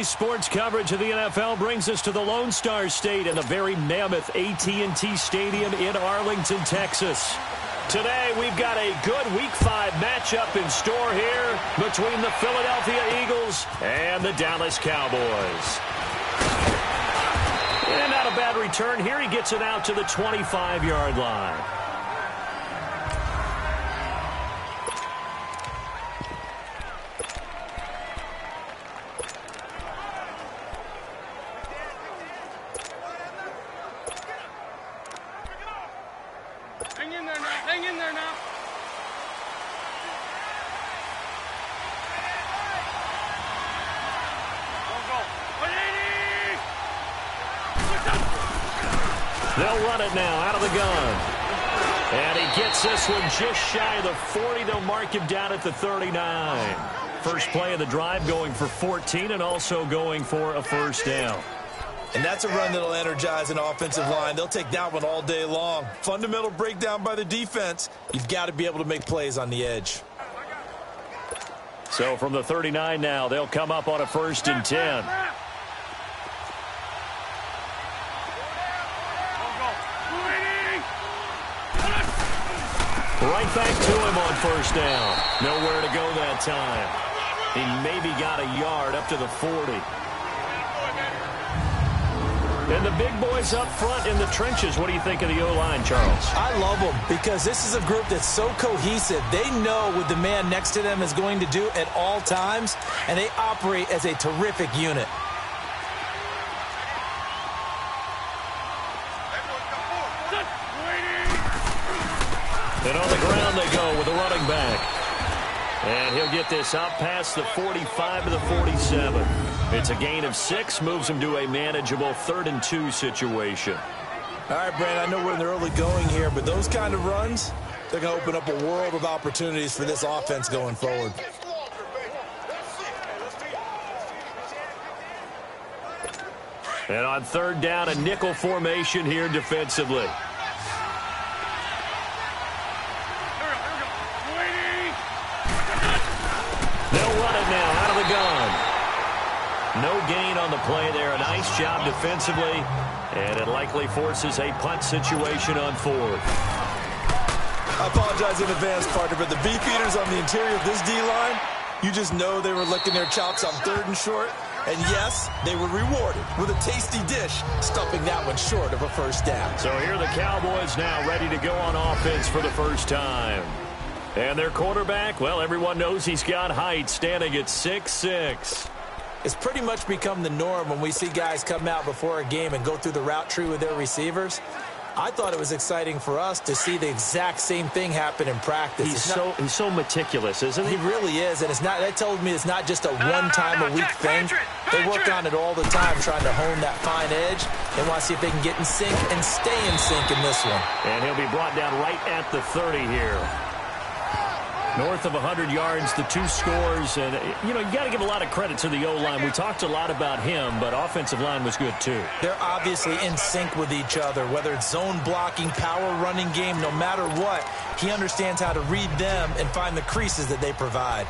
Today's sports coverage of the NFL brings us to the Lone Star State and the very mammoth AT&T Stadium in Arlington, Texas. Today, we've got a good Week 5 matchup in store here between the Philadelphia Eagles and the Dallas Cowboys. And not a bad return here. He gets it out to the 25-yard line. Hang in there now. They'll run it now out of the gun. And he gets this one just shy of the 40. They'll mark him down at the 39. First play of the drive going for 14 and also going for a first down. And that's a run that'll energize an offensive line. They'll take that one all day long. Fundamental breakdown by the defense. You've got to be able to make plays on the edge. So from the 39 now, they'll come up on a 1st and 10. Right back to him on 1st down. Nowhere to go that time. He maybe got a yard up to the 40. And the big boys up front in the trenches. What do you think of the O-line, Charles? I love them because this is a group that's so cohesive. They know what the man next to them is going to do at all times, and they operate as a terrific unit. And on the ground they go with a running back. And he'll get this out past the 45 to the 47. It's a gain of 6, moves him to a manageable 3rd and 2 situation. All right, Brand, I know we're in the early going here, but those kind of runs, they're going to open up a world of opportunities for this offense going forward. And on 3rd down, a nickel formation here defensively. No gain on the play there. A nice job defensively. And it likely forces a punt situation on 4th. I apologize in advance, partner, but the beefeaters on the interior of this D-line, you just know they were licking their chops on 3rd and short. And yes, they were rewarded with a tasty dish, stuffing that one short of a 1st down. So here are the Cowboys now ready to go on offense for the first time. And their quarterback, well, everyone knows he's got height, standing at 6'6". It's pretty much become the norm when we see guys come out before a game and go through the route tree with their receivers. I thought it was exciting for us to see the exact same thing happen in practice. He's so meticulous, isn't he? He really is, and that tells me it's not just a one-time-a-week thing. They work on it all the time, trying to hone that fine edge. They want to see if they can get in sync and stay in sync in this one. And he'll be brought down right at the 30 here. North of 100 yards, the 2 scores. And, you know, you got to give a lot of credit to the O-line. We talked a lot about him, but offensive line was good, too. They're obviously in sync with each other, whether it's zone blocking, power running game, no matter what. He understands how to read them and find the creases that they provide.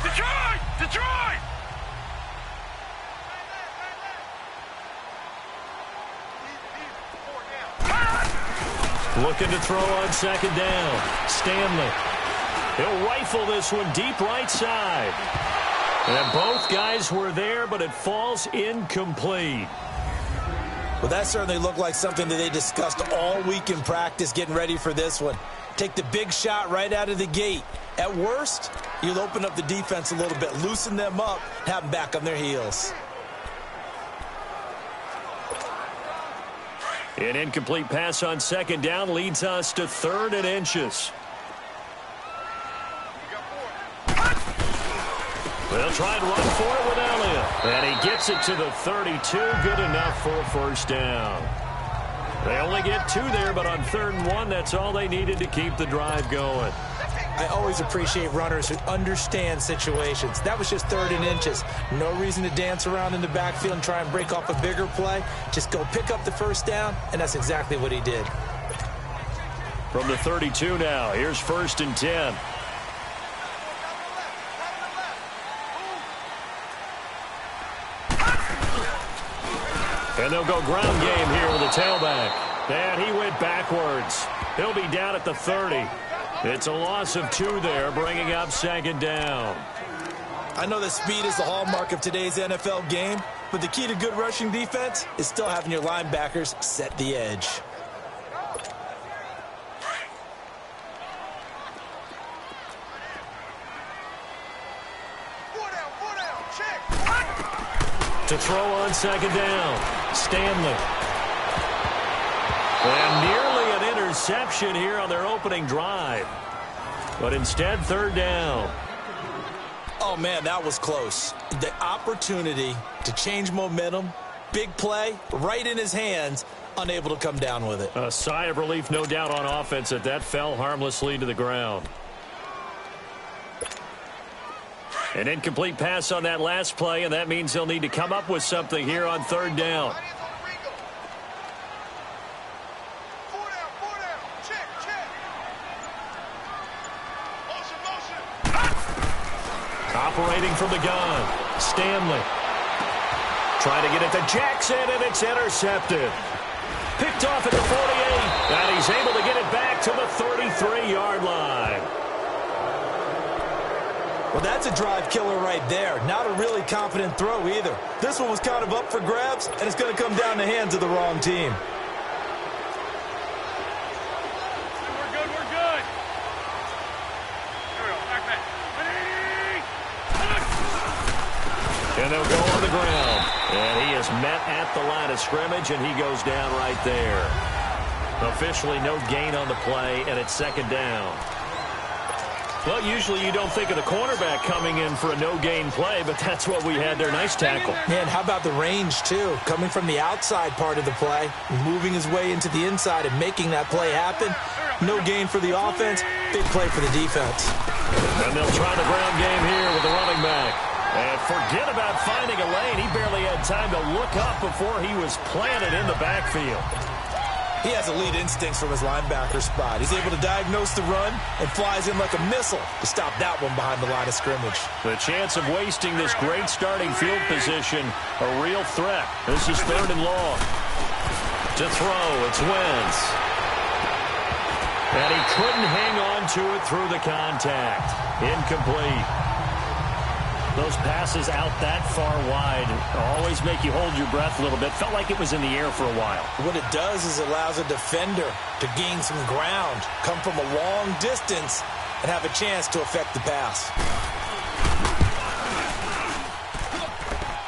Detroit! Detroit! Looking to throw on 2nd down. Stanley. He'll rifle this one deep right side. And both guys were there, but it falls incomplete. Well, that certainly looked like something that they discussed all week in practice getting ready for this one. Take the big shot right out of the gate. At worst, you'll open up the defense a little bit, loosen them up, have them back on their heels. An incomplete pass on 2nd down leads us to 3rd and inches. They'll try and run for it with Elliott. And he gets it to the 32. Good enough for a 1st down. They only get 2 there, but on 3rd and 1, that's all they needed to keep the drive going. I always appreciate runners who understand situations. That was just 3rd and inches. No reason to dance around in the backfield and try and break off a bigger play. Just go pick up the 1st down, and that's exactly what he did. From the 32 now, here's 1st and 10. And they'll go ground game here with the tailback. And he went backwards. He'll be down at the 30. It's a loss of 2 there, bringing up second down. I know that speed is the hallmark of today's NFL game, but the key to good rushing defense is still having your linebackers set the edge. To throw on second down, Stanley. And nearly an interception here on their opening drive. But instead, third down. Oh, man, that was close. The opportunity to change momentum, big play, right in his hands, unable to come down with it. A sigh of relief, no doubt, on offense that fell harmlessly to the ground. An incomplete pass on that last play, and that means they'll need to come up with something here on third down. Operating from the gun, Stanley. Trying to get it to Jackson, and it's intercepted. Picked off at the 48, and he's able to get it back to the 33-yard line. Well, that's a drive killer right there. Not a really confident throw either. This one was kind of up for grabs, and it's going to come down the hands of the wrong team. We're good, we're good. Here we go, back. And they'll go on the ground. And he is met at the line of scrimmage, and he goes down right there. Officially no gain on the play, and it's second down. Well, usually you don't think of the cornerback coming in for a no-gain play, but that's what we had there. Nice tackle. Man, how about the range, too? Coming from the outside part of the play, moving his way into the inside and making that play happen. No gain for the offense, big play for the defense. And they'll try the ground game here with the running back. And forget about finding a lane. He barely had time to look up before he was planted in the backfield. He has elite instincts from his linebacker spot. He's able to diagnose the run and flies in like a missile to stop that one behind the line of scrimmage. The chance of wasting this great starting field position, a real threat. This is third and long. To throw, it's Wentz. And he couldn't hang on to it through the contact. Incomplete. Those passes out that far wide always make you hold your breath a little bit. Felt like it was in the air for a while. What it does is it allows a defender to gain some ground, come from a long distance, and have a chance to affect the pass.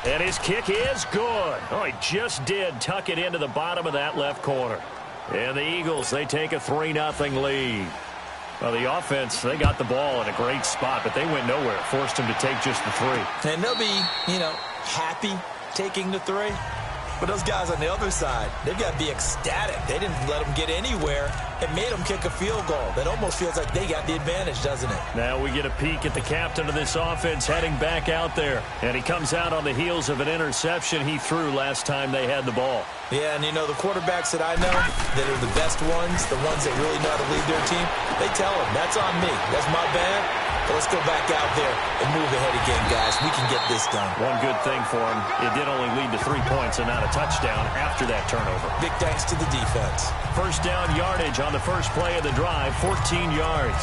And his kick is good. Oh, he just did tuck it into the bottom of that left corner. And the Eagles, they take a 3-0 lead. Well, the offense, they got the ball in a great spot, but they went nowhere. Forced them to take just the 3. And they'll be, happy taking the 3. But those guys on the other side, they've got to be ecstatic. They didn't let them get anywhere. It made them kick a field goal. That almost feels like they got the advantage, doesn't it? Now we get a peek at the captain of this offense heading back out there. And he comes out on the heels of an interception he threw last time they had the ball. Yeah, and the quarterbacks that I know that are the best ones, the ones that really know how to lead their team, they tell them, that's on me. That's my bad. But let's go back out there and move ahead again, guys. We can get this done. One good thing for him, it did only lead to 3 points and not a touchdown after that turnover. Big thanks to the defense. First down yardage on the first play of the drive, 14 yards.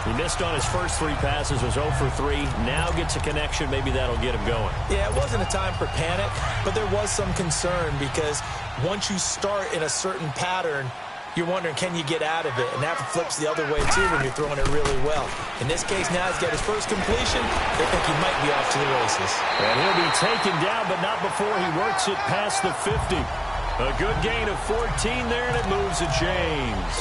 He missed on his first 3 passes, was 0 for 3. Now gets a connection. Maybe that'll get him going. Yeah, it wasn't a time for panic, but there was some concern because once you start in a certain pattern, you're wondering, can you get out of it? And that flips the other way, too, when you're throwing it really well. In this case, now he's got his first completion. They think he might be off to the races. And he'll be taken down, but not before he works it past the 50. A good gain of 14 there, and it moves the chains.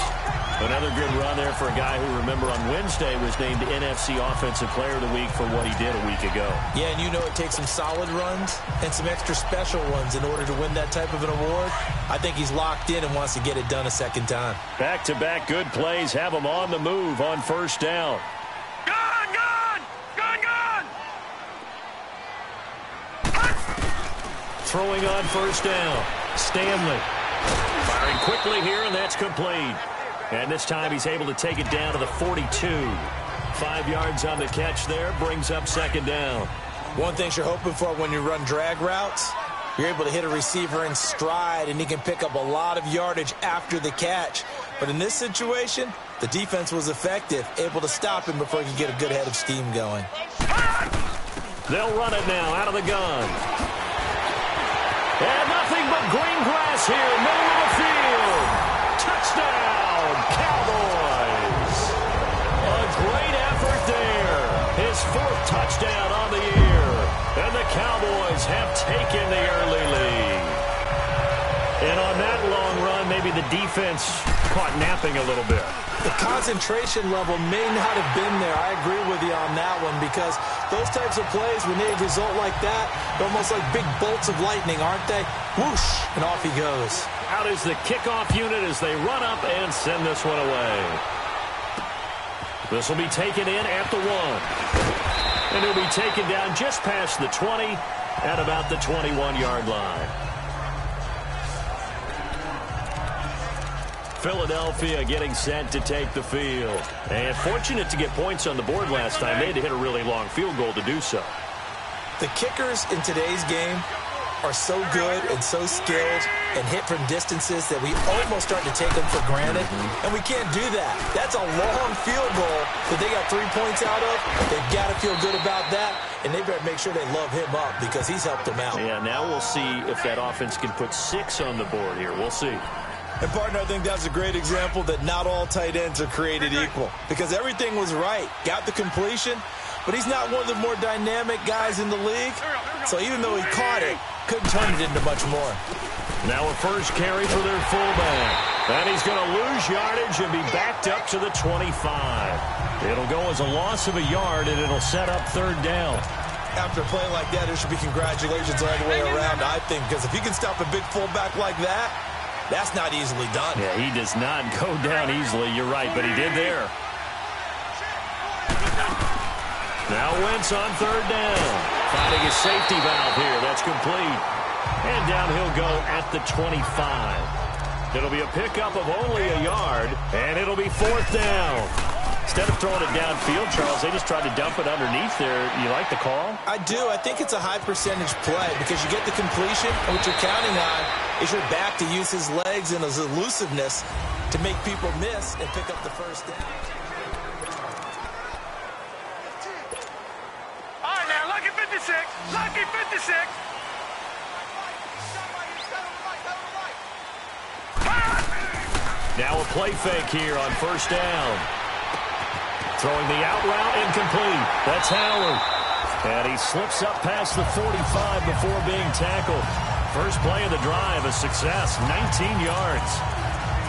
Another good run there for a guy who, remember, on Wednesday was named NFC Offensive Player of the Week for what he did a week ago. Yeah, and it takes some solid runs and some extra special ones in order to win that type of an award. I think he's locked in and wants to get it done a second time. Back-to-back good plays have him on the move on first down. Gun! Throwing on first down, Stanley. Firing quickly here, and that's complete. And this time he's able to take it down to the 42. 5 yards on the catch there, brings up second down. One thing you're hoping for when you run drag routes, You're able to hit a receiver in stride, and he can pick up a lot of yardage after the catch. But in this situation, the defense was effective, able to stop him before he could get a good head of steam going. They'll run it now out of the gun. And nothing but green grass here, middle of the field. Touchdown, Cowboys. A great effort there. His 4th touchdown on the year. And the Cowboys have taken the early lead. And on that long run, maybe the defense caught napping a little bit. The concentration level may not have been there. I agree with you on that one, because those types of plays, when they result like that, they're almost like big bolts of lightning, aren't they? Whoosh, and off he goes. Out is the kickoff unit as they run up and send this one away. This will be taken in at the 1. And he'll be taken down just past the 20 at about the 21-yard line. Philadelphia getting set to take the field. And fortunate to get points on the board last time. They had to hit a really long field goal to do so. The kickers in today's game are so good and so skilled and hit from distances that we almost start to take them for granted. And we can't do that. That's a long field goal that they got 3 points out of. They've got to feel good about that. And they better make sure they love him up, because he's helped them out. Yeah, now we'll see if that offense can put 6 on the board here. We'll see. And, partner, I think that's a great example that not all tight ends are created equal, because everything was right. Got the completion, but he's not one of the more dynamic guys in the league. So even though he caught it, couldn't turn it into much more. Now a first carry for their fullback. And he's going to lose yardage and be backed up to the 25. It'll go as a loss of a yard, and it'll set up 3rd down. After a play like that, there should be congratulations all the way around, I think, because if you can stop a big fullback like that, that's not easily done. Yeah, he does not go down easily. You're right, but he did there. Now Wentz on 3rd down. Finding a safety valve here. That's complete. And down he'll go at the 25. It'll be a pickup of only a yard, and it'll be 4th down. Instead of throwing it downfield, Charles, they just tried to dump it underneath there. You like the call? I do. I think it's a high percentage play, because you get the completion, and what you're counting on is your back to use his legs and his elusiveness to make people miss and pick up the 1st down. All right, now, lucky 56. Lucky 56. Now a play fake here on 1st down. Throwing the out route incomplete. That's Howard. And he slips up past the 45 before being tackled. First play of the drive, a success, 19 yards.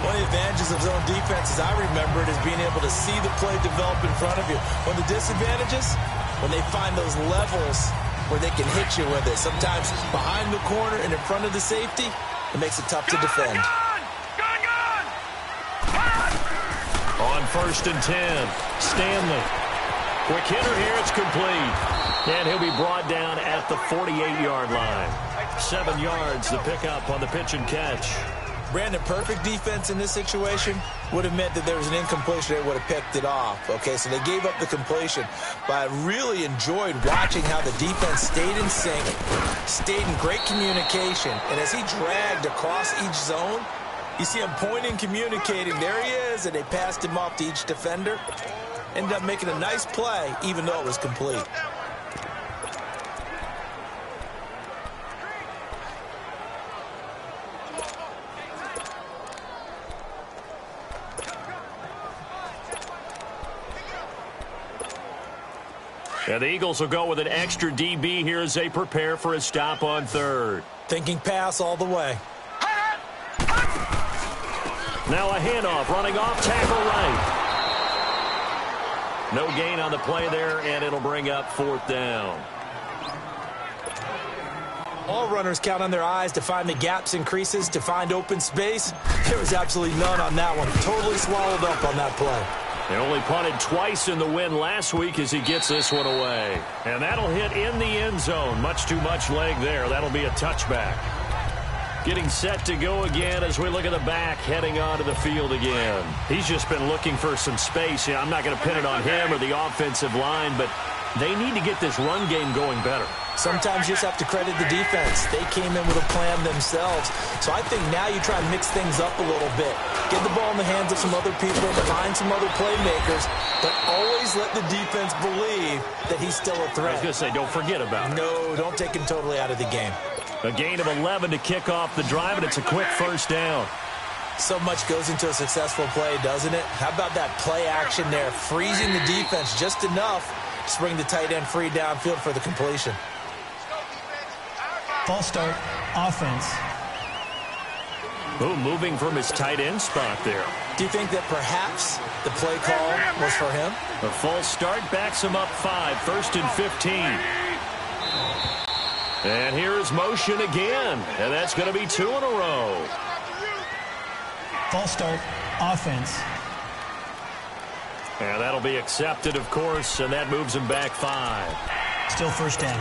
One of the advantages of zone defense, as I remember it, is being able to see the play develop in front of you. One of the disadvantages, when they find those levels where they can hit you with it. Sometimes behind the corner and in front of the safety, it makes it tough to defend. On 1st and 10, Stanley. Quick hitter here, it's complete. And he'll be brought down at the 48-yard line. 7 yards, the pickup on the pitch and catch. Brandon, perfect defense in this situation would have meant that there was an incompletion. They would have picked it off. Okay, so they gave up the completion. But I really enjoyed watching how the defense stayed in sync, stayed in great communication. And as he dragged across each zone, you see him pointing, communicating. There he is, and they passed him off to each defender. Ended up making a nice play, even though it was complete. And the Eagles will go with an extra DB here as they prepare for a stop on 3rd. Thinking pass all the way. Now a handoff, running off tackle right. No gain on the play there, and it'll bring up 4th down. All runners count on their eyes to find the gaps and creases, to find open space. There was absolutely none on that one. Totally swallowed up on that play. They only punted twice in the win last week as he gets this one away. And that'll hit in the end zone. Much too much leg there. That'll be a touchback. Getting set to go again as we look at the back, heading onto the field again. He's just been looking for some space. Yeah, I'm not going to pin it on him or the offensive line, but They need to get this run game going better. Sometimes you just have to credit the defense. They came in with a plan themselves. So I think now you try and mix things up a little bit. Get the ball in the hands of some other people, find some other playmakers, but always let the defense believe that he's still a threat. I was going to say, don't forget about it. No, don't take him totally out of the game. A gain of 11 to kick off the drive, and it's a quick first down. So much goes into a successful play, doesn't it? How about that play action there? Freezing the defense just enough to bring the tight end free downfield for the completion. False start, offense. Oh, moving from his tight end spot there. Do you think that perhaps the play call was for him? A false start backs him up 5, 1st and 15. And here's motion again, and that's going to be 2 in a row. False start, offense. And that'll be accepted, of course, and that moves him back 5. Still first down.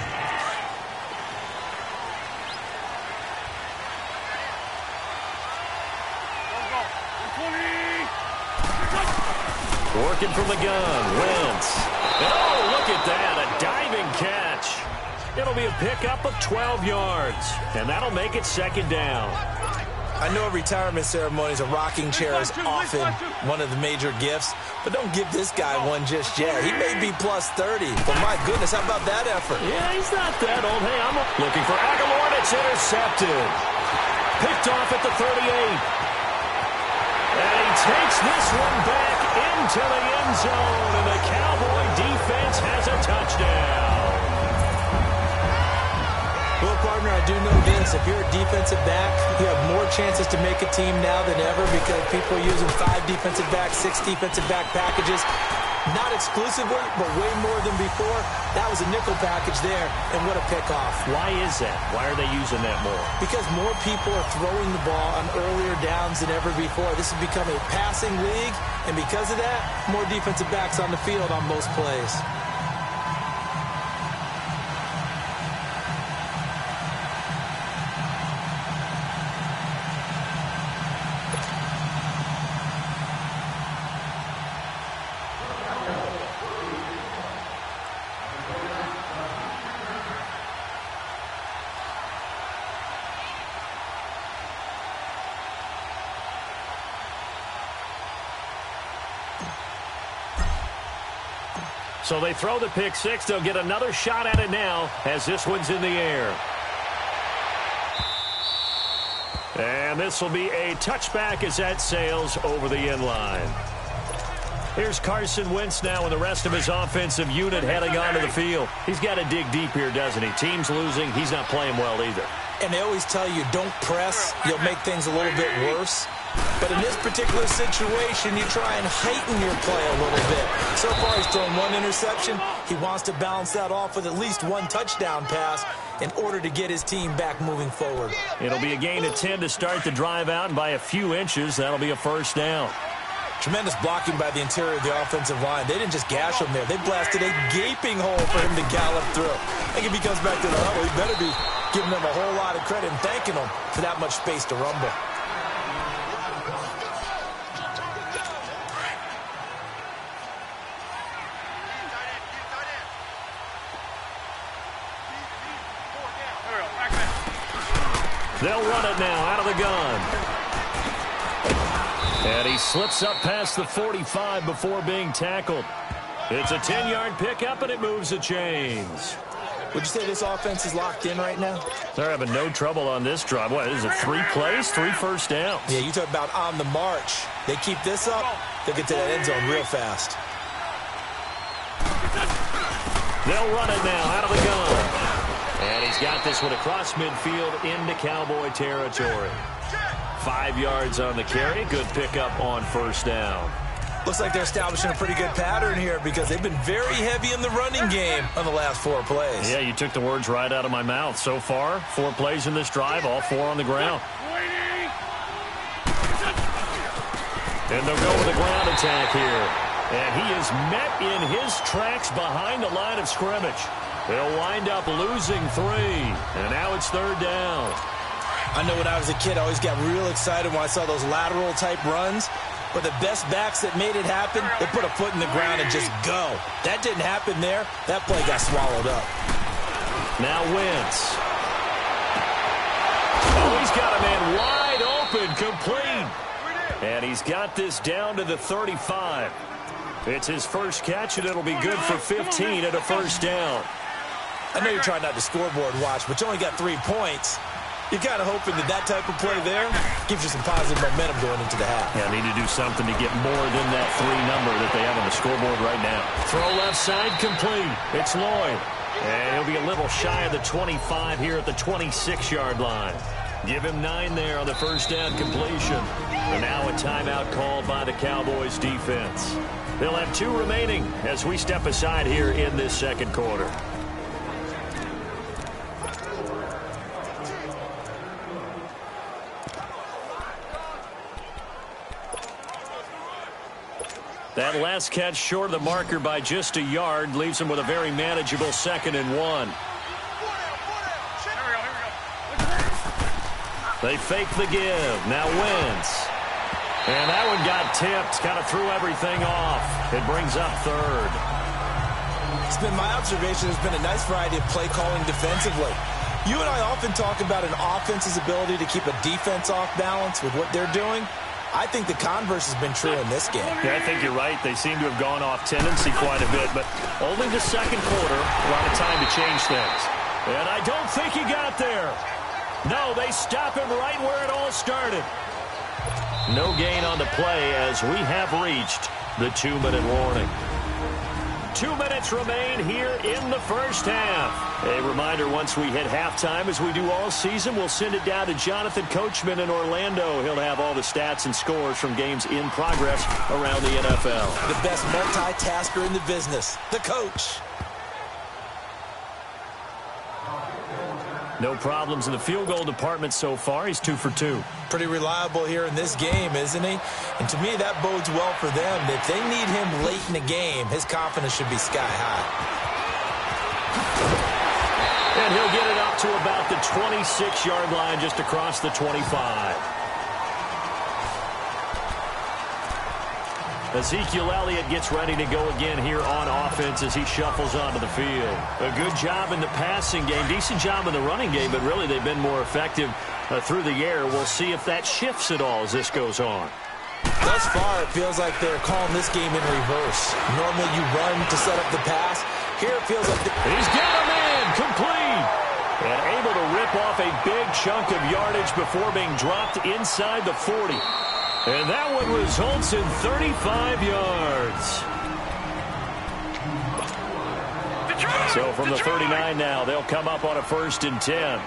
Working from the gun, Wentz. Oh, look at that, a diving catch. It'll be a pickup of 12 yards, and that'll make it 2nd down. I know at retirement ceremonies, a rocking chair is often one of the major gifts, but don't give this guy one just yet. He may be plus 30, but my goodness, how about that effort? Yeah, he's not that old. Hey, I'm looking for Aguilar, and it's intercepted. Picked off at the 38. And he takes this one back into the end zone, and the Cowboy defense has a touchdown. Well, partner, I do know this. If you're a defensive back, you have more chances to make a team now than ever because people are using 5 defensive backs, 6 defensive back packages. Not exclusively, but way more than before. That was a nickel package there, and what a pickoff. Why is that? Why are they using that more? Because more people are throwing the ball on earlier downs than ever before. This has become a passing league, and because of that, more defensive backs on the field on most plays. So they throw the pick 6. They'll get another shot at it now as this one's in the air. And this will be a touchback as that sails over the end line. Here's Carson Wentz now and the rest of his offensive unit heading onto the field. He's got to dig deep here, doesn't he? Team's losing. He's not playing well either. And they always tell you, don't press. You'll make things a little bit worse. But in this particular situation, you try and heighten your play a little bit. So far, he's thrown 1 interception. He wants to balance that off with at least 1 touchdown pass in order to get his team back moving forward. It'll be a gain of 10 to start the drive out, and by a few inches, that'll be a first down. Tremendous blocking by the interior of the offensive line. They didn't just gash him there. They blasted a gaping hole for him to gallop through. I think if he comes back to the huddle, he better be giving them a whole lot of credit and thanking them for that much space to rumble. They'll run it now out of the gun. And he slips up past the 45 before being tackled. It's a 10-yard pickup, and it moves the chains. Would you say this offense is locked in right now? They're having no trouble on this drive. What, is it 3 plays, 3 first downs? Yeah, you talk about on the march. They keep this up, they'll get to that end zone real fast. They'll run it now out of the gun. And he's got this one across midfield into Cowboy territory. 5 yards on the carry. Good pickup on first down. Looks like they're establishing a pretty good pattern here because they've been very heavy in the running game on the last 4 plays. Yeah, you took the words right out of my mouth. So far, 4 plays in this drive, all 4 on the ground. And they'll go with a ground attack here. And he is met in his tracks behind the line of scrimmage. They'll wind up losing 3. And now it's 3rd down. I know when I was a kid, I always got real excited when I saw those lateral type runs. But the best backs that made it happen, they put a foot in the ground and just go. That didn't happen there. That play got swallowed up. Now Wentz. Oh, he's got a man wide open, complete. And he's got this down to the 35. It's his first catch, and it'll be good for 15 and a first down. I know you're trying not to scoreboard watch, but you only got 3 points. You're kind of hoping that type of play there gives you some positive momentum going into the half. Yeah, need to do something to get more than that 3 number that they have on the scoreboard right now. Throw left side, complete. It's Lloyd. And he'll be a little shy of the 25 here at the 26-yard line. Give him 9 there on the first down completion. And now a timeout called by the Cowboys defense. They'll have 2 remaining as we step aside here in this second quarter. That last catch short of the marker by just a yard leaves him with a very manageable 2nd and 1. They fake the give. Now Wentz. And that one got tipped. Kind of threw everything off. It brings up 3rd. It's been my observation. There's been a nice variety of play calling defensively. You and I often talk about an offense's ability to keep a defense off balance with what they're doing. I think the converse has been true in this game. Yeah, I think you're right. They seem to have gone off tendency quite a bit, but only the second quarter, a lot of time to change things. And I don't think he got there. No, they stop him right where it all started. No gain on the play as we have reached the 2-minute warning. 2 minutes remain here in the first half. A reminder, once we hit halftime, as we do all season, we'll send it down to Jonathan Coachman in Orlando. He'll have all the stats and scores from games in progress around the NFL. The best multitasker in the business, the coach. No problems in the field goal department so far. He's 2 for 2. Pretty reliable here in this game, isn't he? And to me, that bodes well for them. If they need him late in the game, his confidence should be sky high. And he'll get it up to about the 26-yard line, just across the 25. Ezekiel Elliott gets ready to go again here on offense as he shuffles onto the field. A good job in the passing game, decent job in the running game, but really they've been more effective through the air. We'll see if that shifts at all as this goes on. Thus far, it feels like they're calling this game in reverse. Normally you run to set up the pass. Here it feels like he's got a man, complete. And able to rip off a big chunk of yardage before being dropped inside the 40. And that one results in 35 yards. So from the 39 now, they'll come up on a 1st and 10.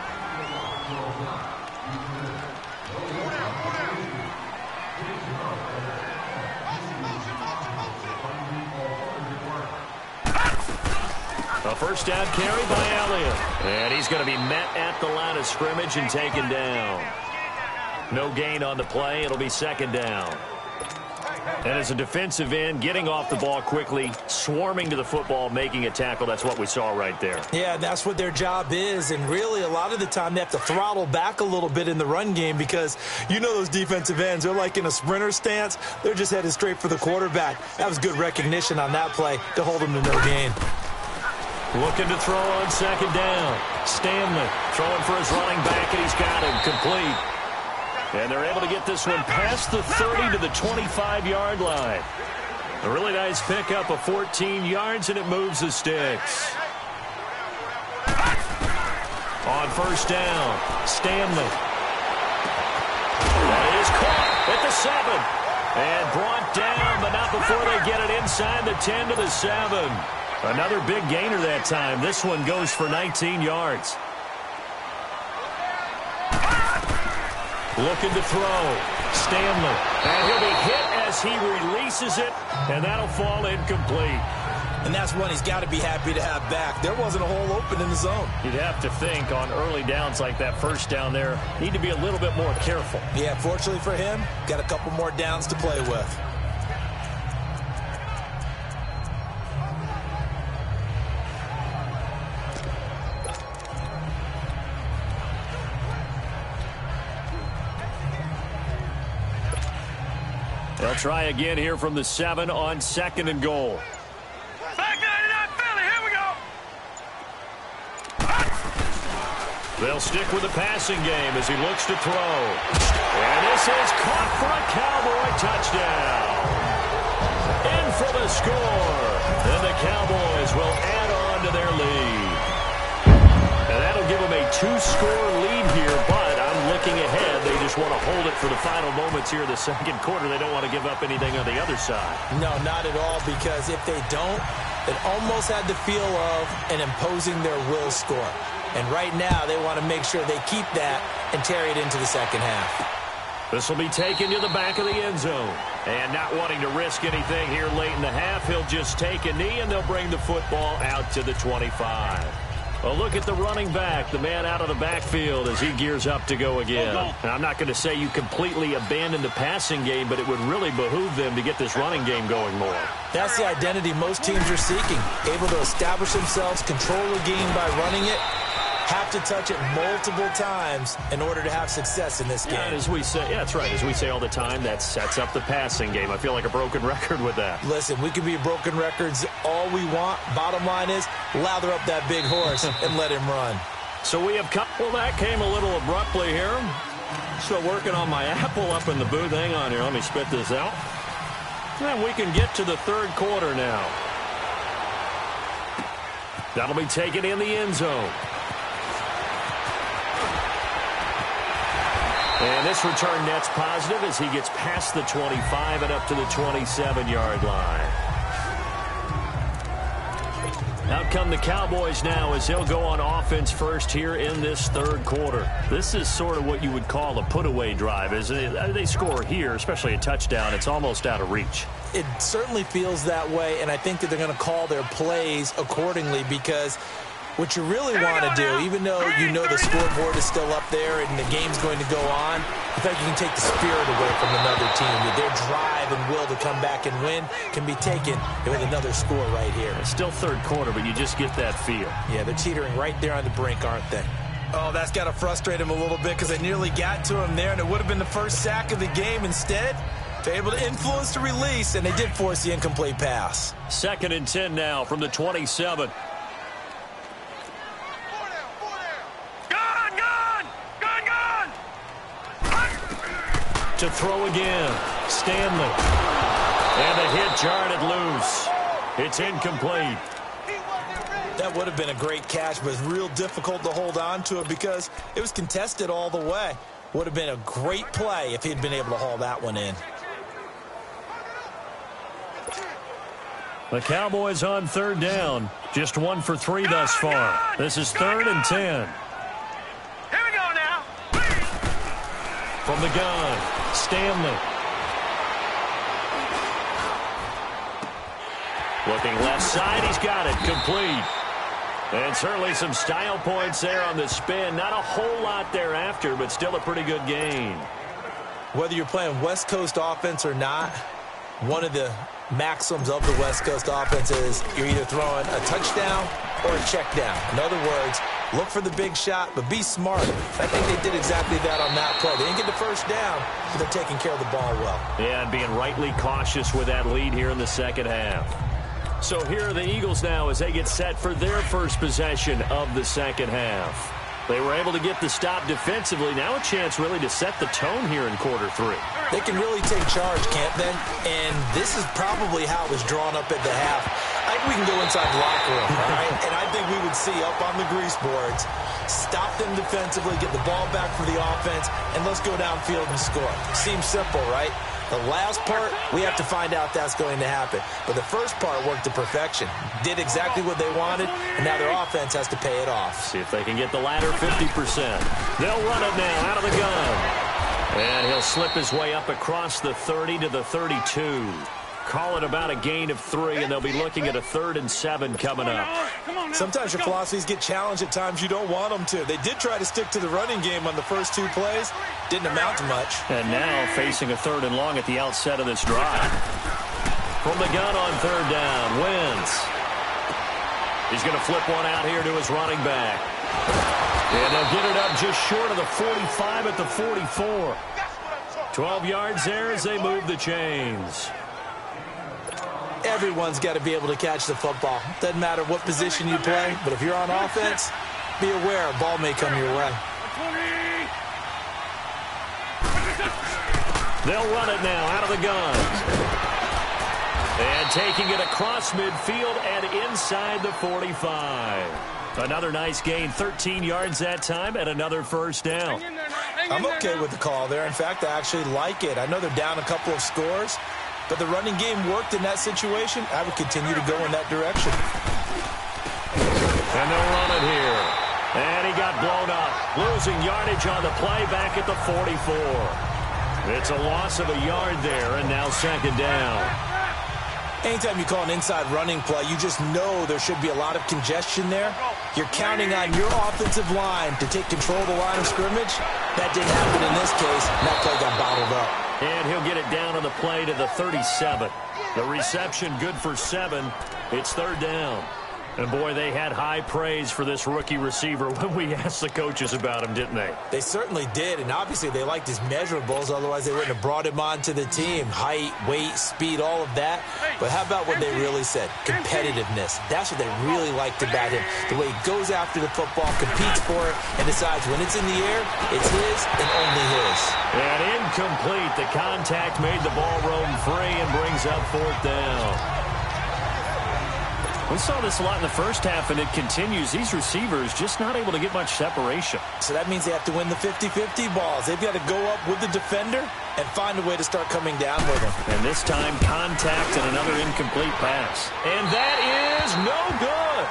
A first down carry by Elliott. And he's going to be met at the line of scrimmage and taken down. No gain on the play. It'll be 2nd down. And as a defensive end, getting off the ball quickly, swarming to the football, making a tackle, that's what we saw right there. Yeah, that's what their job is. And really, a lot of the time, they have to throttle back a little bit in the run game because you know those defensive ends, they're like in a sprinter stance. They're just headed straight for the quarterback. That was good recognition on that play to hold them to no gain. Looking to throw on 2nd down. Stanley throwing for his running back, and he's got him complete. And they're able to get this one past the 30 to the 25-yard line. A really nice pickup of 14 yards, and it moves the sticks. On 1st down, Stanley. That is caught at the 7. And brought down, but not before they get it inside the 10 to the 7. Another big gainer that time. This one goes for 19 yards. Looking to throw. Stanley. And he'll be hit as he releases it, and that'll fall incomplete. And that's one he's got to be happy to have back. There wasn't a hole open in the zone. You'd have to think on early downs like that, 1st down there, need to be a little bit more careful. Yeah, fortunately for him, got a couple more downs to play with. They'll try again here from the 7 on 2nd and goal. Back 99 Philly, here we go. They'll stick with the passing game as he looks to throw. And this is caught for a Cowboy touchdown. In for the score. And the Cowboys will add on to their lead. And that'll give them a 2-score lead here, but I'm looking ahead. They just want to hold it for the final moments here in the second quarter. They don't want to give up anything on the other side. No, not at all, because if they don't, it almost had the feel of an imposing their will score. And right now, they want to make sure they keep that and carry it into the second half. This will be taken to the back of the end zone. And not wanting to risk anything here late in the half, he'll just take a knee, and they'll bring the football out to the 25. A look at the running back, the man out of the backfield as he gears up to go again. Now, I'm not going to say you completely abandon the passing game, but it would really behoove them to get this running game going more. That's the identity most teams are seeking, able to establish themselves, control the game by running it, have to touch it multiple times in order to have success in this game. And as we say, yeah, that's right. As we say all the time, that sets up the passing game. I feel like a broken record with that. Listen, we can be broken records all we want. Bottom line is, lather up that big horse and let him run. So we have come. Well, that came a little abruptly here. Still working on my apple up in the booth. Hang on here. Let me spit this out. And we can get to the third quarter now. That'll be taken in the end zone. And this return net's positive as he gets past the 25 and up to the 27-yard line. Out come the Cowboys now as they'll go on offense first here in this third quarter. This is sort of what you would call a put-away drive. As they score here, especially a touchdown, it's almost out of reach. It certainly feels that way, and I think that they're going to call their plays accordingly, because what you really want to do, even though you know the scoreboard is still up there and the game's going to go on, I think you can take the spirit away from another team. Their drive and will to come back and win can be taken with another score right here. It's still third quarter, but you just get that feel. Yeah, they're teetering right there on the brink, aren't they? Oh, that's got to frustrate him a little bit, because they nearly got to him there, and it would have been the first sack of the game. Instead, they're able to influence the release, and they did force the incomplete pass. 2nd and 10 now from the 27. To throw again, Stanley. And a hit jarred it loose. It's incomplete. That would have been a great catch, but it's real difficult to hold on to it because it was contested all the way. Would have been a great play if he'd been able to haul that one in. The Cowboys on third down. Just 1 for 3 thus far. This is 3rd and 10. Here we go now. From the gun, Stanley. Looking left side, he's got it, complete. And certainly some style points there on the spin. Not a whole lot thereafter, but still a pretty good gain. Whether you're playing West Coast offense or not, one of the maxims of the West Coast offense is you're either throwing a touchdown or a check down. In other words, look for the big shot, but be smart. I think they did exactly that on that play. They didn't get the first down, but they're taking care of the ball well. Yeah, and being rightly cautious with that lead here in the second half. So here are the Eagles now as they get set for their first possession of the second half. They were able to get the stop defensively. Now a chance really to set the tone here in quarter 3. They can really take charge, can't they? And this is probably how it was drawn up at the half. I think we can go inside the locker room, all right? And I think we would see up on the grease boards, stop them defensively, get the ball back for the offense, and let's go downfield and score. Seems simple, right? The last part, we have to find out that's going to happen. But the first part worked to perfection. Did exactly what they wanted, and now their offense has to pay it off. See if they can get the latter 50%. They'll run it now out of the gun. And he'll slip his way up across the 30 to the 32. Call it about a gain of 3, and they'll be looking at a 3rd and 7 coming up. Sometimes your philosophies get challenged at times you don't want them to. They did try to stick to the running game on the first 2 plays. Didn't amount to much. And now facing a 3rd and long at the outset of this drive. From the gun on 3rd down, Wentz. He's going to flip one out here to his running back. And they'll get it up just short of the 45 at the 44. 12 yards there as they move the chains. Everyone's got to be able to catch the football. Doesn't matter what position you play, but if you're on offense, be aware a ball may come your way. They'll run it now out of the gun. And taking it across midfield and inside the 45. Another nice gain, 13 yards that time, and another first down. I'm okay with the call there. In fact, I actually like it. I know they're down a couple of scores, but the running game worked in that situation. I would continue to go in that direction. And they'll run it here. And he got blown up. Losing yardage on the play back at the 44. It's a loss of a yard there, and now second down. Anytime you call an inside running play, you just know there should be a lot of congestion there. You're counting on your offensive line to take control of the line of scrimmage. That didn't happen in this case, and that play got bottled up. And he'll get it down on the play to the 37. The reception good for 7. It's third down. And, boy, they had high praise for this rookie receiver when we asked the coaches about him, didn't they? They certainly did, and obviously they liked his measurables. Otherwise, they wouldn't have brought him onto the team. Height, weight, speed, all of that. But how about what they really said? Competitiveness. That's what they really liked about him. The way he goes after the football, competes for it, and decides when it's in the air, it's his and only his. And incomplete. The contact made the ball roam free and brings up fourth down. We saw this a lot in the first half, and it continues. These receivers just not able to get much separation. So that means they have to win the 50-50 balls. They've got to go up with the defender and find a way to start coming down with him. And this time, contact and another incomplete pass. And that is no good.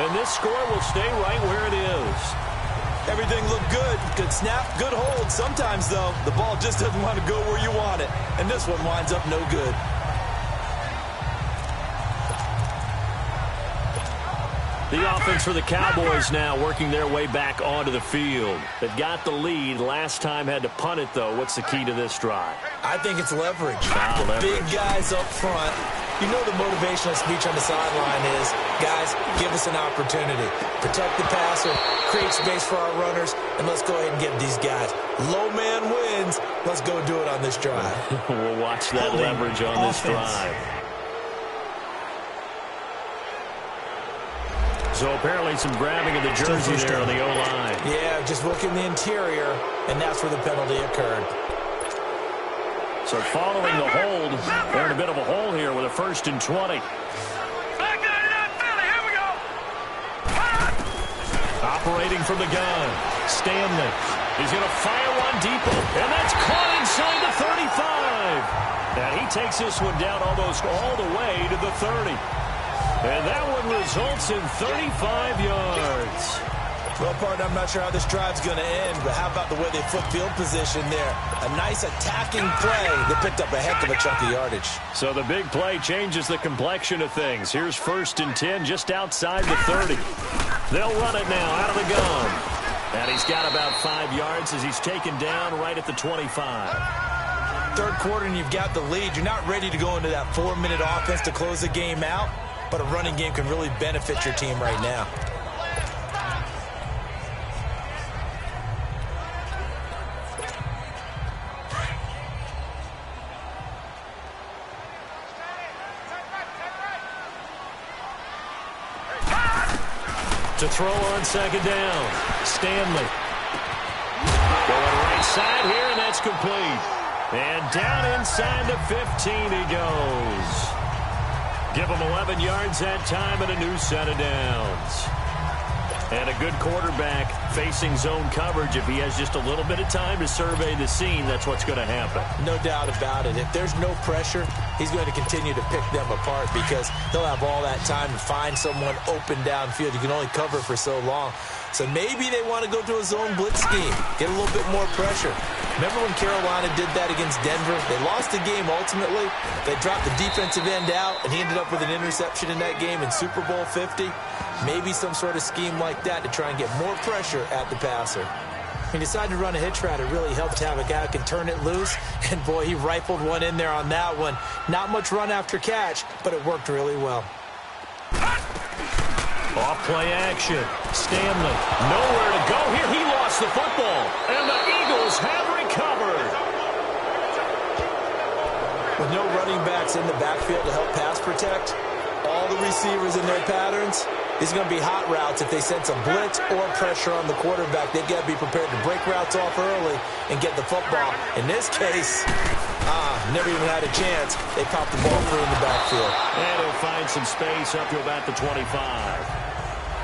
And this score will stay right where it is. Everything looked good. Good snap, good hold. Sometimes, though, the ball just doesn't want to go where you want it. And this one winds up no good. The offense for the Cowboys now working their way back onto the field. They've got the lead. Last time had to punt it, though. What's the key to this drive? I think it's leverage. Leverage. Big guys up front. You know the motivational speech on the sideline is, guys, give us an opportunity. Protect the passer, create space for our runners, and let's go ahead and give these guys. Low man wins. Let's go do it on this drive. We'll watch that leverage on this drive. So apparently some grabbing of the jersey there on the O-line. Yeah, just look in the interior, and that's where the penalty occurred. So following the hold, they're in a bit of a hole here with a 1st and 20. Operating from the gun, Stanley. He's going to fire one deep, and that's caught inside the 35. And he takes this one down almost all the way to the 30. And that one results in 35 yards. Well, partner, I'm not sure how this drive's going to end, but how about the way they flip field position there? A nice attacking play that picked up a heck of a chunk of yardage. So the big play changes the complexion of things. Here's 1st and 10 just outside the 30. They'll run it now out of the gun. And he's got about 5 yards as he's taken down right at the 25. Third quarter and you've got the lead. You're not ready to go into that 4-minute offense to close the game out, but a running game can really benefit your team right now. To throw on second down, Stanley. Going right side here, and that's complete. And down inside the 15 he goes. Give him 11 yards that time and a new set of downs. And a good quarterback facing zone coverage. If he has just a little bit of time to survey the scene, that's what's going to happen. No doubt about it. If there's no pressure, he's going to continue to pick them apart because he'll have all that time to find someone open downfield. You can only cover for so long. So maybe they want to go to a zone blitz scheme, get a little bit more pressure. Remember when Carolina did that against Denver? They lost the game ultimately. They dropped the defensive end out, and he ended up with an interception in that game in Super Bowl 50. Maybe some sort of scheme like that to try and get more pressure at the passer. He decided to run a hitch route. It really helped to have a guy who can turn it loose. And, boy, he rifled one in there on that one. Not much run after catch, but it worked really well. Off play action. Stanley. Nowhere to go here. He lost the football. And the Eagles have recovered. no running backs in the backfield to help pass protect, all the receivers in their patterns, these are going to be hot routes. If they sense a blitz or pressure on the quarterback, they've got to be prepared to break routes off early and get the football. In this case, never even had a chance. They popped the ball free in the backfield. And he'll find some space up to about the 25.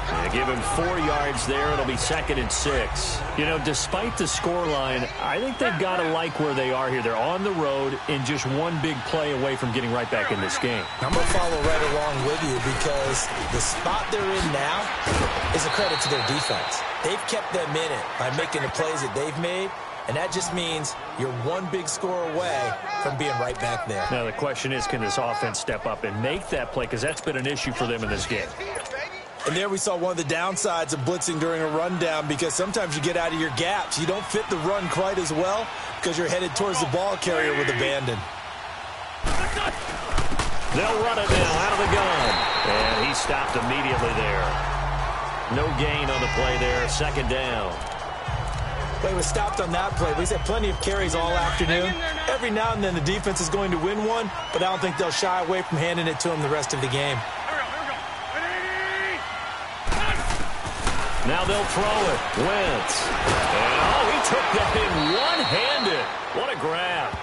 They give him 4 yards there. It'll be 2nd and 6. You know, despite the scoreline, I think they've got to like where they are here. They're on the road and just one big play away from getting right back in this game. I'm going to follow right along with you because the spot they're in now is a credit to their defense. They've kept them in it by making the plays that they've made, and that just means you're one big score away from being right back there. Now, the question is, can this offense step up and make that play? Because that's been an issue for them in this game. And there we saw one of the downsides of blitzing during a rundown because sometimes you get out of your gaps. You don't fit the run quite as well because you're headed towards the ball carrier with abandon. They'll run it now out of the gun. And he stopped immediately there. No gain on the play there. 2nd down. Play was stopped on that play. We've had plenty of carries all afternoon. Every now and then the defense is going to win one, but I don't think they'll shy away from handing it to him the rest of the game. Now they'll throw it. Wentz. And, he took that in one-handed. What a grab.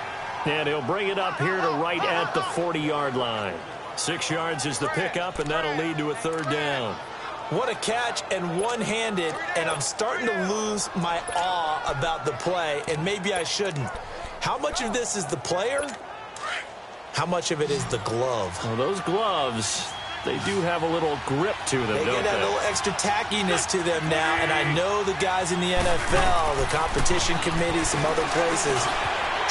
And he'll bring it up here to right at the 40-yard line. 6 yards is the pickup, and that'll lead to a 3rd down. What a catch and one-handed, and I'm starting to lose my awe about the play, and maybe I shouldn't. How much of this is the player? How much of it is the glove? Well, those gloves, they do have a little grip to them, don't they? They get a little extra tackiness to them now, and I know the guys in the NFL, the competition committee, some other places.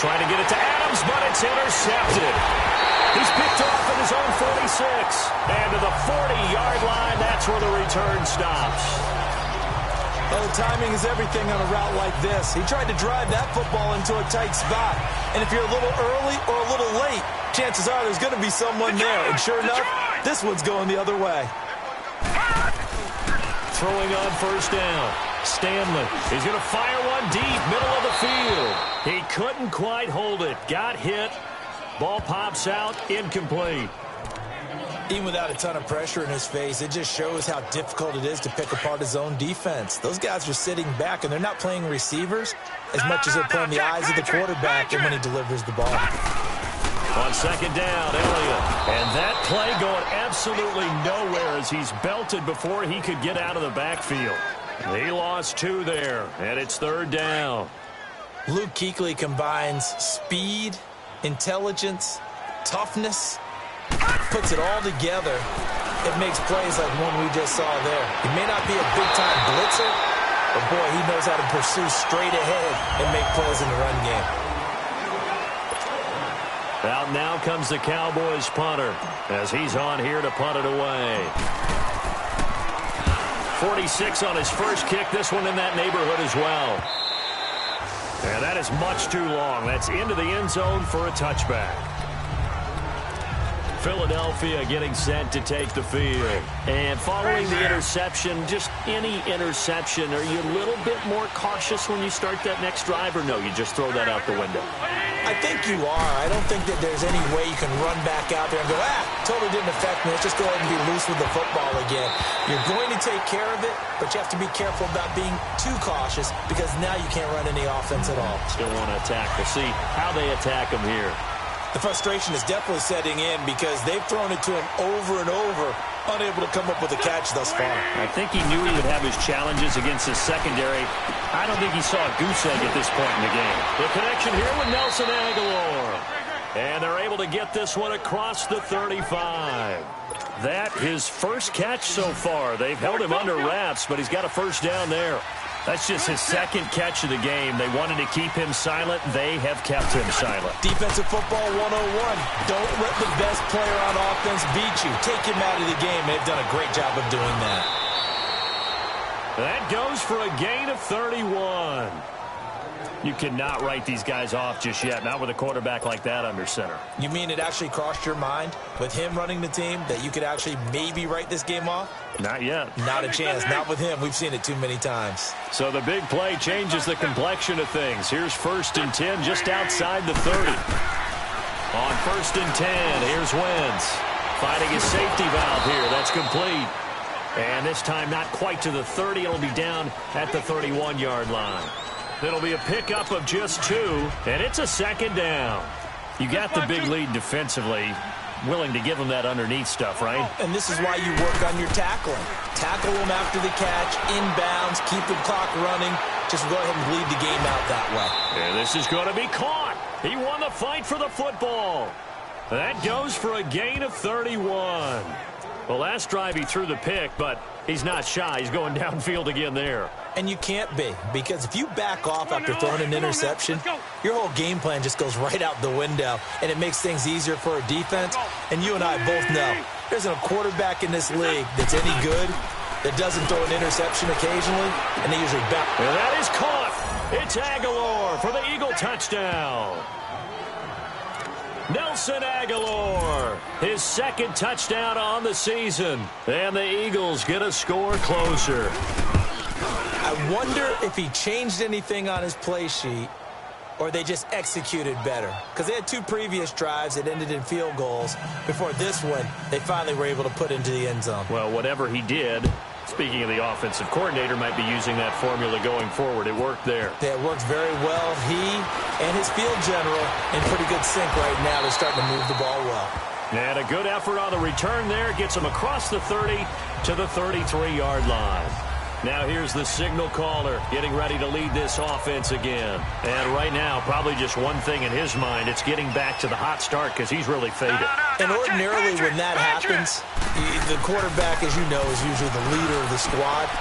Trying to get it to Adams, but it's intercepted. He's picked off at his own 46. And to the 40-yard line, that's where the return stops. Well, timing is everything on a route like this. He tried to drive that football into a tight spot. And if you're a little early or a little late, chances are there's going to be someone there. And sure enough, this one's going the other way. Throwing on 1st down. Stanley. He's going to fire one deep, middle of the field. He couldn't quite hold it. Got hit. Ball pops out, incomplete. Even without a ton of pressure in his face, it just shows how difficult it is to pick apart his own defense. Those guys are sitting back, and they're not playing receivers as much as they're playing the eyes of the quarterback and when he delivers the ball. On 2nd down, Elliott. And that play going absolutely nowhere as he's belted before he could get out of the backfield. He lost 2 there, and it's 3rd down. Luke Kuechly combines speed, intelligence, toughness, puts it all together. It makes plays like one we just saw there. He may not be a big-time blitzer, but, boy, he knows how to pursue straight ahead and make plays in the run game. Out now comes the Cowboys punter as he's on here to punt it away. 46 on his first kick. This one in that neighborhood as well. And that is much too long. That's into the end zone for a touchback. Philadelphia getting set to take the field. And following the interception, just any interception, are you a little bit more cautious when you start that next drive, or no, you just throw that out the window? I think you are. I don't think that there's any way you can run back out there and go, totally didn't affect me. Let's just go ahead and be loose with the football again. You're going to take care of it, but you have to be careful about being too cautious because now you can't run any offense at all. Still want to attack. We'll see how they attack him here. The frustration is definitely setting in because they've thrown it to him over and over, unable to come up with a catch thus far. I think he knew he would have his challenges against his secondary. I don't think he saw a goose egg at this point in the game. The connection here with Nelson Agholor. And they're able to get this one across the 35. That his first catch so far. They've held him under wraps, but he's got a 1st down there. That's just his 2nd catch of the game. They wanted to keep him silent. They have kept him silent. Defensive football 101. Don't let the best player on offense beat you. Take him out of the game. They've done a great job of doing that. That goes for a gain of 31. You cannot write these guys off just yet, not with a quarterback like that under center. You mean it actually crossed your mind with him running the team that you could actually maybe write this game off? Not yet. Not a chance. Not with him. We've seen it too many times. So the big play changes the complexion of things. Here's 1st and 10 just outside the 30. On 1st and 10, here's Wentz. Finding his safety valve here. That's complete. And this time not quite to the 30. It'll be down at the 31-yard line. It'll be a pickup of just 2, and it's a 2nd down. You got the big lead defensively. Willing to give them that underneath stuff, right? And this is why you work on your tackling. Tackle them after the catch, inbounds, keep the clock running. Just go ahead and bleed the game out that way. And this is going to be caught. He won the fight for the football. That goes for a gain of 31. The last drive he threw the pick, but he's not shy. He's going downfield again there. And you can't be, because if you back off after throwing an interception, your whole game plan just goes right out the window, and it makes things easier for a defense. And you and I both know there's a quarterback in this league that's any good that doesn't throw an interception occasionally, and they usually back. And that is caught. It's Aguilar for the Eagle touchdown. Nelson Aguilar, his 2nd touchdown on the season. And the Eagles get a score closer. I wonder if he changed anything on his play sheet or they just executed better. Because they had 2 previous drives that ended in field goals. Before this one, they finally were able to put into the end zone. Well, whatever he did, speaking of the offensive coordinator, might be using that formula going forward. It worked there. Yeah, it works very well. He and his field general in pretty good sync right now. They're starting to move the ball well. And a good effort on the return there. Gets him across the 30 to the 33-yard line. Now here's the signal caller getting ready to lead this offense again. And right now, probably just one thing in his mind. It's getting back to the hot start because he's really faded. And ordinarily when that happens, the quarterback, as you know, is usually the leader of the squad.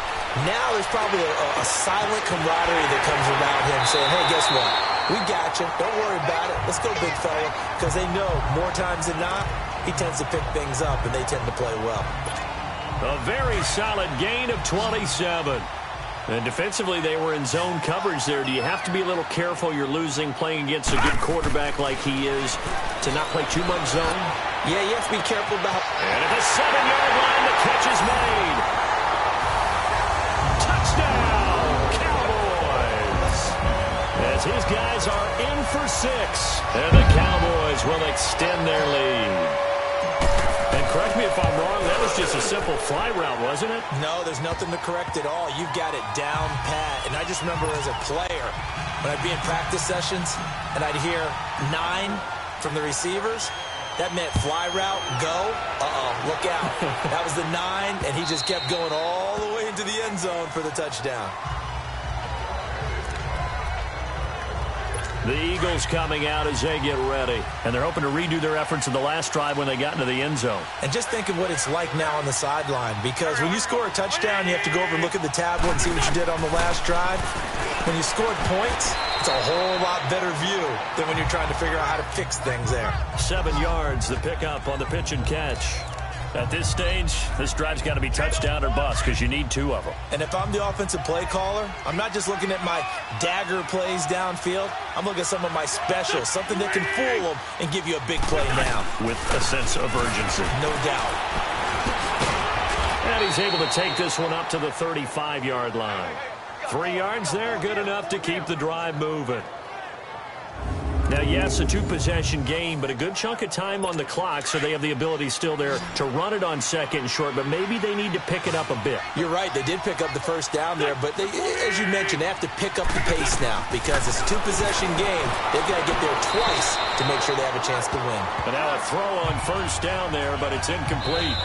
Now there's probably a silent camaraderie that comes around him saying, hey, guess what? We got you. Don't worry about it. Let's go, big fella. Because they know more times than not, he tends to pick things up, and they tend to play well. A very solid gain of 27. And defensively, they were in zone coverage there. Do you have to be a little careful you're losing playing against a good quarterback like he is to not play too much zone? Yeah, you have to be careful about. And at the 7-yard line, the catch is made. Touchdown, Cowboys. As his guys are in for 6. And the Cowboys will extend their lead. And correct me if I'm wrong, that was just a simple fly route, wasn't it? No, there's nothing to correct at all. You've got it down pat. And I just remember as a player, when I'd be in practice sessions and I'd hear 9 from the receivers, that meant fly route, go. Look out. That was the 9, and he just kept going all the way into the end zone for the touchdown. The Eagles coming out as they get ready. And they're hoping to redo their efforts in the last drive when they got into the end zone. And just think of what it's like now on the sideline. Because when you score a touchdown, you have to go over and look at the tablet and see what you did on the last drive. When you scored points, it's a whole lot better view than when you're trying to figure out how to fix things there. 7 yards, the pickup on the pitch and catch. At this stage, this drive's got to be touchdown or bust because you need 2 of them. And if I'm the offensive play caller, I'm not just looking at my dagger plays downfield. I'm looking at some of my specials, something that can fool them and give you a big play now. With a sense of urgency. No doubt. And he's able to take this one up to the 35-yard line. 3 yards there, good enough to keep the drive moving. Now, yes, a 2-possession game, but a good chunk of time on the clock, so they have the ability still there to run it on 2nd and short, but maybe they need to pick it up a bit. You're right. They did pick up the first down there, but they, as you mentioned, they have to pick up the pace now because it's a 2-possession game. They've got to get there twice to make sure they have a chance to win. But now a throw on first down there, but it's incomplete.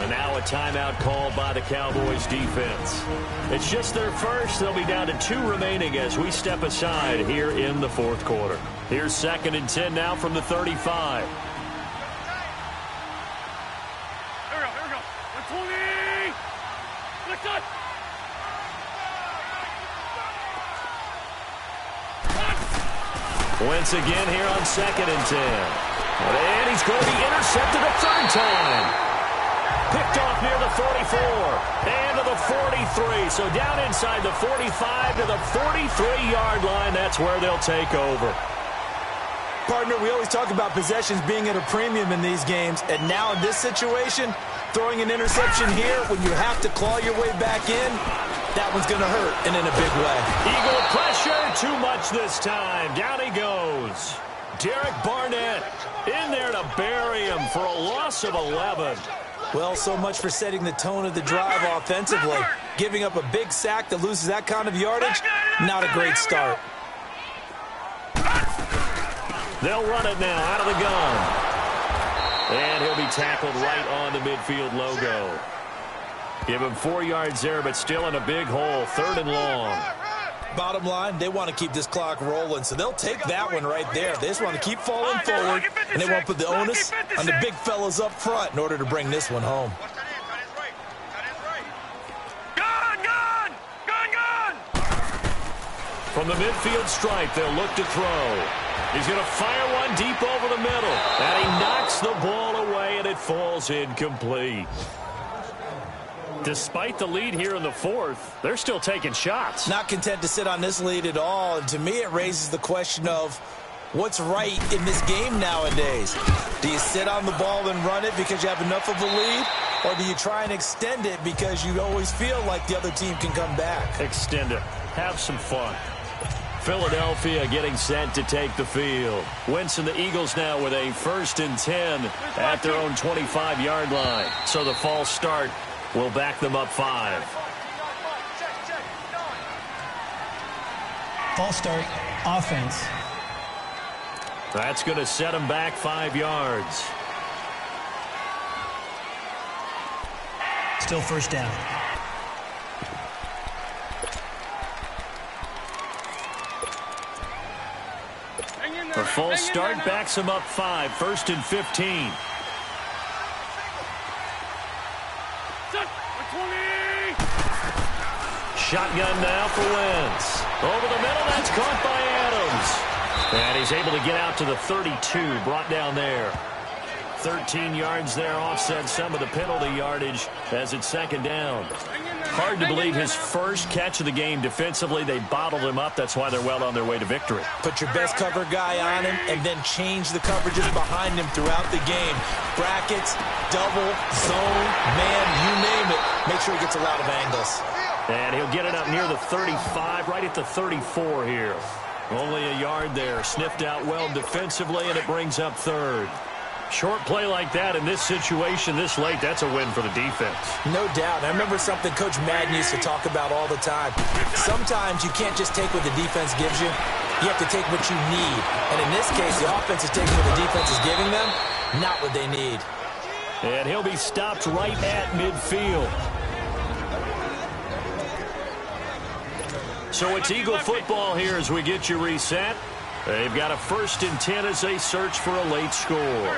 And now a timeout called by the Cowboys defense. It's just their first. They'll be down to 2 remaining as we step aside here in the 4th quarter. Here's 2nd and 10 now from the 35. Here we go. 120. Let's go. Wentz again here on 2nd and 10. And he's going to be intercepted a 3rd time. Picked off near the 44 and to the 43. So down inside the 45 to the 43-yard line. That's where they'll take over. Partner, we always talk about possessions being at a premium in these games. And now in this situation, throwing an interception here when you have to claw your way back in, that one's going to hurt and in a big way. Eagle pressure, too much this time. Down he goes. Derek Barnett in there to bury him for a loss of 11. Well, so much for setting the tone of the drive offensively. Giving up a big sack that loses that kind of yardage, not a great start. They'll run it now out of the gun. And he'll be tackled right on the midfield logo. Give him 4 yards there, but still in a big hole. 3rd and long. Bottom line, they want to keep this clock rolling, so they'll take that one right there. They just want to keep falling forward, and they won't put the onus on the big fellas up front in order to bring this one home. From the midfield stripe, they'll look to throw. He's going to fire one deep over the middle, and he knocks the ball away, and it falls incomplete. Despite the lead here in the 4th, they're still taking shots. Not content to sit on this lead at all. And to me, it raises the question of what's right in this game nowadays. Do you sit on the ball and run it because you have enough of a lead? Or do you try and extend it because you always feel like the other team can come back? Extend it. Have some fun. Philadelphia getting set to take the field. Wentz and the Eagles now with a 1st and 10 at their own 25-yard line. So the false start will back them up 5. False start, offense. That's going to set them back 5 yards. Still 1st down. The false start backs them up 5. 1st and 15. Shotgun now for Wentz. Over the middle, that's caught by Adams. And he's able to get out to the 32, brought down there. 13 yards there, offset some of the penalty yardage as it's 2nd down. Hard to believe his first catch of the game defensively. They bottled him up. That's why they're well on their way to victory. Put your best cover guy on him and then change the coverages behind him throughout the game. Brackets, double, zone, man, you name it. Make sure he gets a lot of angles. And he'll get it up near the 35, right at the 34 here. Only a yard there. Sniffed out well defensively, and it brings up 3rd. Short play like that in this situation this late, that's a win for the defense. No doubt. I remember something Coach Madden used to talk about all the time. Sometimes you can't just take what the defense gives you. You have to take what you need. And in this case, the offense is taking what the defense is giving them, not what they need. And he'll be stopped right at midfield. So it's Eagle football here as we get you reset. They've got a 1st and 10 as they search for a late score.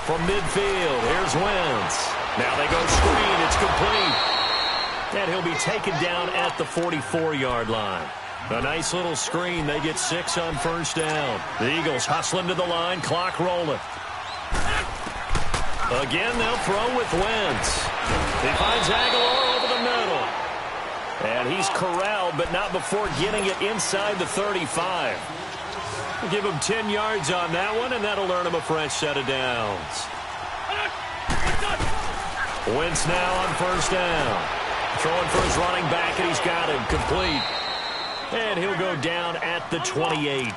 From midfield, here's Wentz. Now they go screen, it's complete. And he'll be taken down at the 44-yard line. A nice little screen. They get 6 on 1st down. The Eagles hustling to the line, clock rolling. Again, they'll throw with Wentz. He finds Aguilar over the middle. And he's corralled, but not before getting it inside the 35. We'll give him 10 yards on that one, and that'll earn him a fresh set of downs. Wentz now on 1st down. Throwing for his running back, and he's got him complete. And he'll go down at the 28.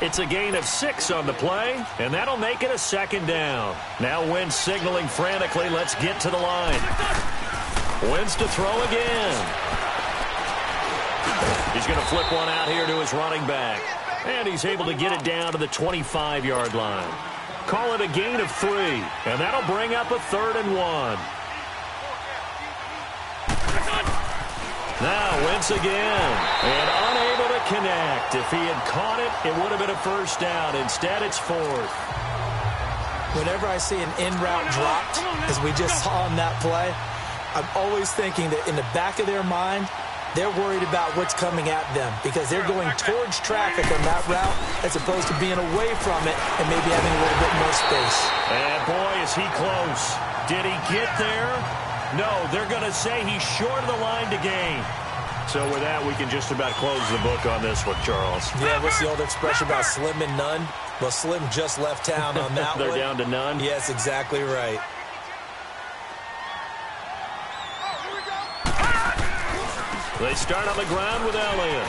It's a gain of 6 on the play, and that'll make it a 2nd down. Now Wentz signaling frantically, let's get to the line. Wentz to throw again. He's going to flip one out here to his running back. And he's able to get it down to the 25-yard line. Call it a gain of 3, and that'll bring up a 3rd and 1. Now Wentz again, and unable to connect. If he had caught it, it would have been a 1st down. Instead, it's 4th. Whenever I see an in-route dropped, as we just saw on that play, I'm always thinking that in the back of their mind, they're worried about what's coming at them because they're going towards traffic on that route as opposed to being away from it and maybe having a little bit more space. And boy, is he close. Did he get there? No, they're going to say he's short of the line to gain. So with that, we can just about close the book on this one, Charles. Yeah, what's the old expression about slim and none? Well, Slim just left town on that They're one. down to none? Yes, exactly right. They start on the ground with Elliott.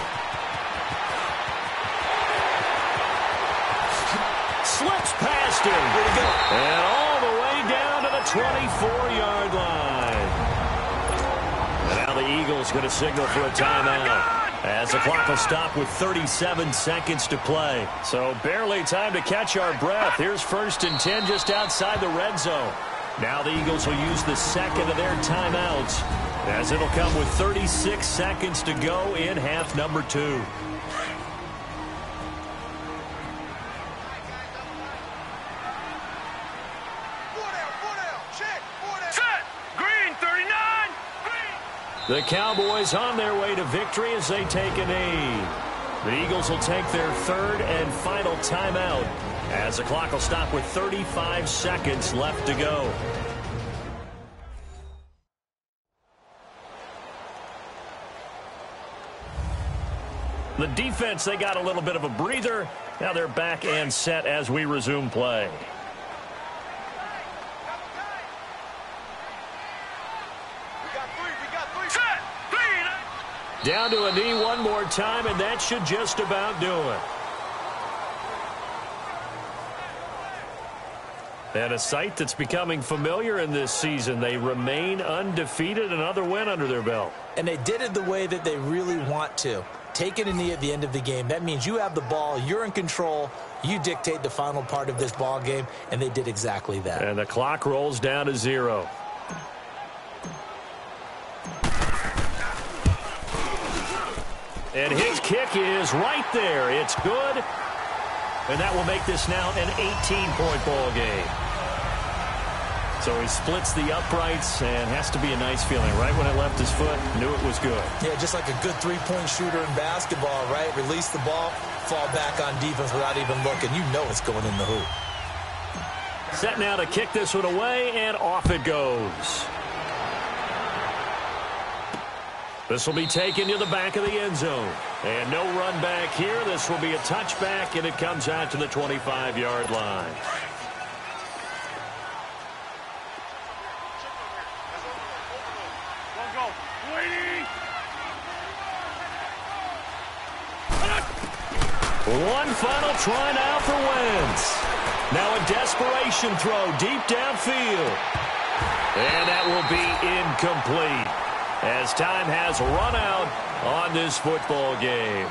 Winston. Way to go. And all the way down to the 24-yard line. And now the Eagles going to signal for a timeout, as the clock will stop with 37 seconds to play. So barely time to catch our breath. Here's 1st and 10 just outside the red zone. Now the Eagles will use the second of their timeouts, as it'll come with 36 seconds to go in half number 2. The Cowboys on their way to victory as they take a knee. The Eagles will take their 3rd and final timeout, as the clock will stop with 35 seconds left to go. The defense, they got a little bit of a breather. Now they're back and set as we resume play. Down to a knee one more time, and that should just about do it. And a sight that's becoming familiar in this season. They remain undefeated, another win under their belt. And they did it the way that they really want to. Taking a knee at the end of the game, that means you have the ball, you're in control, you dictate the final part of this ball game, and they did exactly that. And the clock rolls down to 0. And his kick is right there. It's good. And that will make this now an 18-point ball game. So he splits the uprights, and has to be a nice feeling. Right when it left his foot, knew it was good. Yeah, just like a good three-point shooter in basketball, right? Release the ball, fall back on defense without even looking. You know it's going in the hoop. Set now to kick this one away, and off it goes. This will be taken to the back of the end zone. And no run back here. This will be a touchback, and it comes out to the 25-yard line. One final try now for Wentz. Now a desperation throw deep downfield. And that will be incomplete, as time has run out on this football game.